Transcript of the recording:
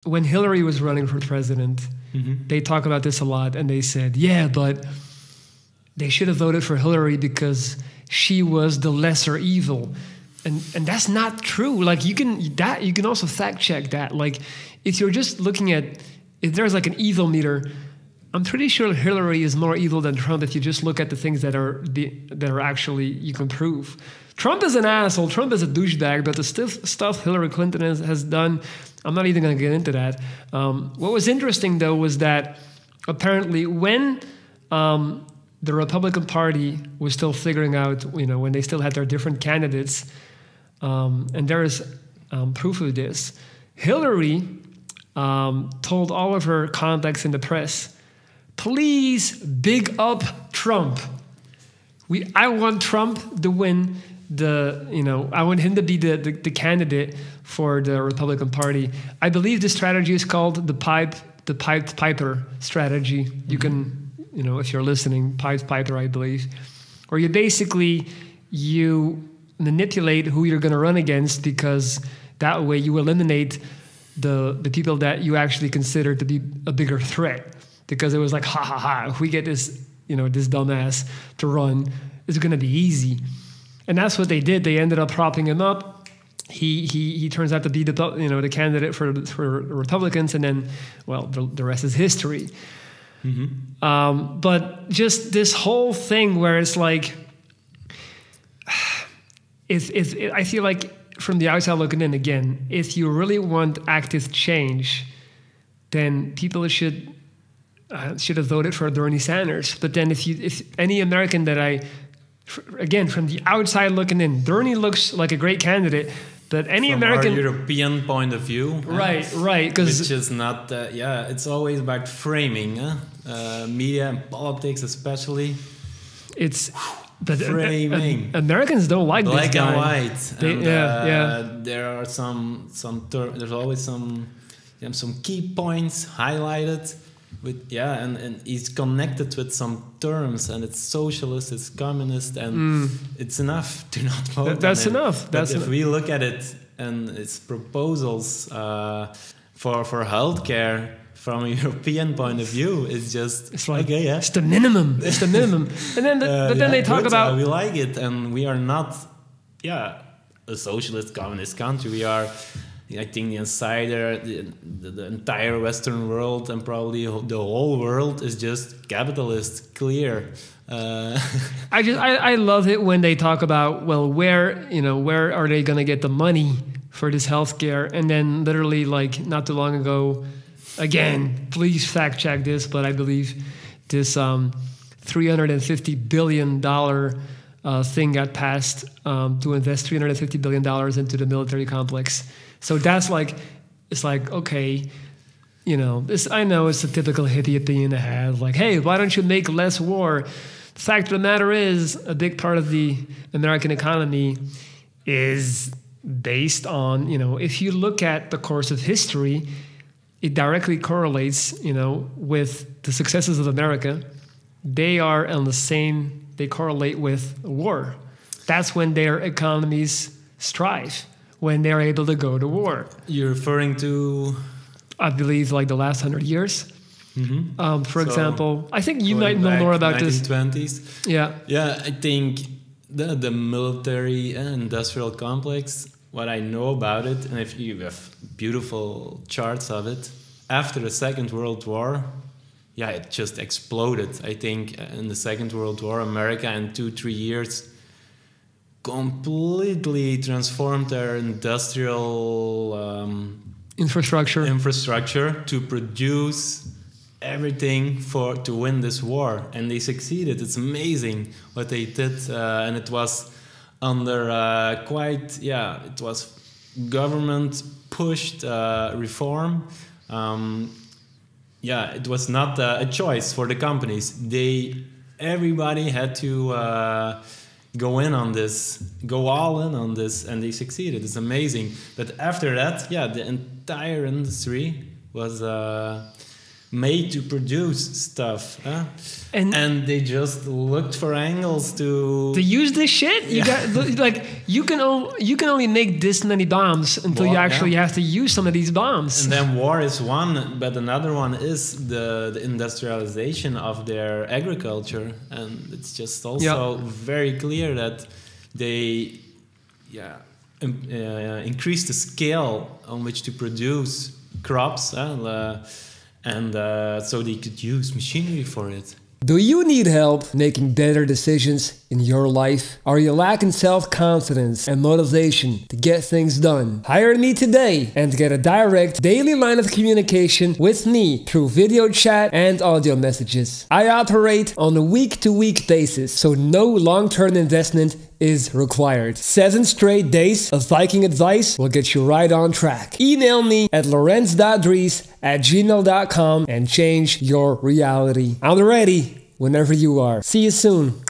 when Hillary was running for president, they talk about this a lot, and they said, yeah, but they should have voted for Hillary because she was the lesser evil. And that's not true. Like you can also fact check that. Like if you're just looking at, if there's like an evil meter, I'm pretty sure Hillary is more evil than Trump if you just look at the things that are actually you can prove. Trump is an asshole. Trump is a douchebag. But the stuff Hillary Clinton has done, I'm not even going to get into that. What was interesting though was that apparently when the Republican Party was still figuring out, when they still had their different candidates, and there is proof of this, Hillary told all of her contacts in the press, please big up Trump. I want Trump to win I want him to be the candidate for the Republican Party. I believe the strategy is called the piped piper strategy. You can, if you're listening, piped piper, I believe, where you manipulate who you're going to run against, because that way you eliminate the people that you actually consider to be a bigger threat. Because it was like, ha ha ha, if we get this, this dumbass to run, it's going to be easy. And that's what they did. They ended up propping him up. He turns out to be the candidate for Republicans, and then, well, the rest is history. But just this whole thing where it's like, I feel like from the outside looking in, again, if you really want active change, then people should have voted for Bernie Sanders. But then if any American that again, from the outside looking in, Bernie looks like a great candidate, but any from American... From our European point of view. Right. Which is not... it's always about framing. Media and politics especially. It's... But framing. Americans don't like black this guy. And white. There are there's always some key points highlighted with and he's connected with some terms, and it's socialist, it's communist, and it's enough to not vote. That's on him. enough. But if we look at it and its proposals for healthcare from a European point of view, it's like okay, yeah, it's the minimum. It's the minimum. And then then they talk about we like it, and we are not a socialist communist country. We are, I think, the insider, the entire Western world, and probably the whole world is just capitalist, clear. I love it when they talk about, well, where are they going to get the money for this healthcare? And then literally, like, not too long ago, again, please fact check this, but I believe this $350 billion thing got passed to invest $350 billion into the military complex. So that's like, it's like, okay, this, I know it's a typical hippie opinion to have, like, hey, why don't you make less war? The fact of the matter is, a big part of the American economy is based on, if you look at the course of history, it directly correlates, with the successes of America. They correlate with war. That's when their economies strive, when they're able to go to war. You're referring to? I believe like the last 100 years. For example, I think you might know more about 1920s. this. Yeah. Yeah, I think the military and industrial complex, what I know about it, and if you have beautiful charts of it, after the Second World War, it just exploded. I think in the Second World War, America in 2-3 years completely transformed their industrial infrastructure to produce everything to win this war, and they succeeded. It's amazing what they did, and it was under it was government pushed reform. It was not a choice for the companies. Everybody had to go all in on this, and they succeeded. It's amazing. But after that, the entire industry was made to produce stuff. And they just looked for angles to use this shit. You got like you can only make this many bombs until you actually have to use some of these bombs. And then war is one, but another one is the industrialization of their agriculture, and it's just also very clear that they increase the scale on which to produce crops, and so they could use machinery for it. Do you need help making better decisions in your life? Are you lacking self-confidence and motivation to get things done? Hire me today and get a direct daily line of communication with me through video chat and audio messages. I operate on a week-to-week basis, so no long-term investment is required. 7 straight days of Viking advice will get you right on track. Email me at lorenz.dries@gmail.com and change your reality. I'm ready whenever you are. See you soon.